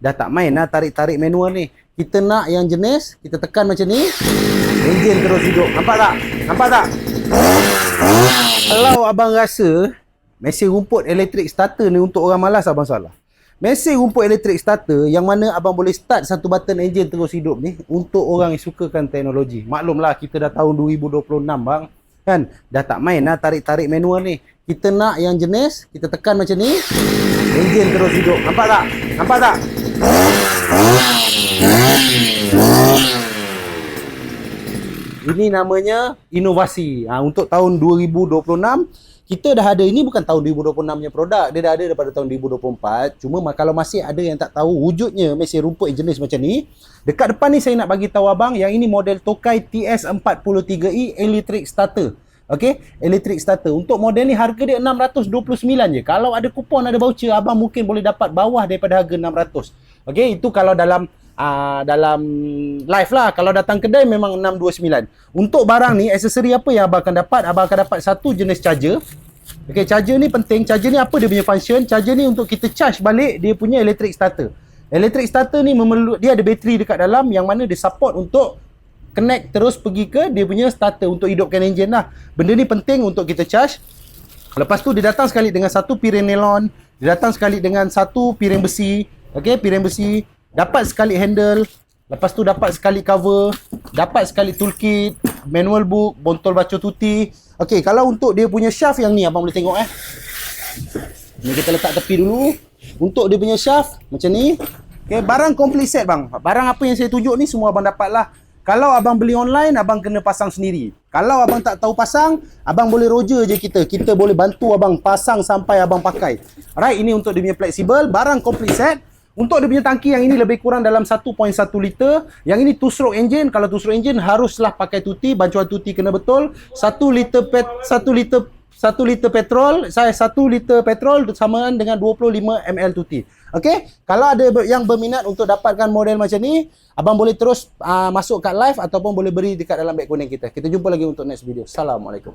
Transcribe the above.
Dah tak main lah tarik-tarik manual ni. Kita nak yang jenis, kita tekan macam ni, enjin terus hidup. Nampak tak? Nampak tak? Kalau abang rasa mesin rumput elektrik starter ni untuk orang malas, abang salah. Mesin rumput elektrik starter yang mana abang boleh start satu button enjin terus hidup ni untuk orang yang sukakan teknologi. Maklumlah kita dah tahun 2026 bang. Kan? Dah tak main lah tarik-tarik manual ni. Kita nak yang jenis, kita tekan macam ni, enjin terus hidup. Nampak tak? Nampak tak? Ini namanya inovasi. Untuk tahun 2026, kita dah ada. Ini bukan tahun 2026 punya produk. Dia dah ada daripada tahun 2024. Cuma kalau masih ada yang tak tahu wujudnya mesin rumput jenis macam ni, dekat depan ni saya nak bagi tahu abang yang ini model Tokai TS43E Electric Starter. Okey, electric starter. Untuk model ni harga dia 629 je. Kalau ada kupon, ada voucher, abang mungkin boleh dapat bawah daripada harga 600. Okey, itu kalau dalam live lah. Kalau datang kedai memang 629. Untuk barang ni, aksesori apa yang abang akan dapat? Abang akan dapat satu jenis charger. Okey, charger ni penting. Charger ni apa dia punya function? Charger ni untuk kita charge balik dia punya electric starter. Electric starter ni dia ada bateri dekat dalam yang mana dia support untuk connect terus pergi ke dia punya starter untuk hidupkan enjin lah. Benda ni penting untuk kita charge. Lepas tu dia datang sekali dengan satu piring nylon, dia datang sekali dengan satu piring besi. Okey, piring besi, dapat sekali handle, lepas tu dapat sekali cover, dapat sekali toolkit, manual book, botol bacur tuti. Okey, kalau untuk dia punya shaft yang ni abang boleh tengok ni kita letak tepi dulu. Untuk dia punya shaft macam ni. Okey, barang complete set bang. Barang apa yang saya tunjuk ni semua abang dapat lah. Kalau abang beli online, abang kena pasang sendiri. Kalau abang tak tahu pasang, abang boleh roger je kita. Kita boleh bantu abang pasang sampai abang pakai. Alright, ini untuk dia punya fleksibel. Barang complete set. Untuk dia punya tangki yang ini lebih kurang dalam 1.1 liter. Yang ini 2-stroke engine. Kalau 2-stroke engine haruslah pakai tuti. Bancuan tuti kena betul. 1 liter petrol. 1 liter petrol samaan dengan 25 ml tuti. Okey, kalau ada yang berminat untuk dapatkan model macam ni, abang boleh terus masuk kat live ataupun boleh beri dekat dalam beg kuning kita. Kita jumpa lagi untuk next video. Assalamualaikum.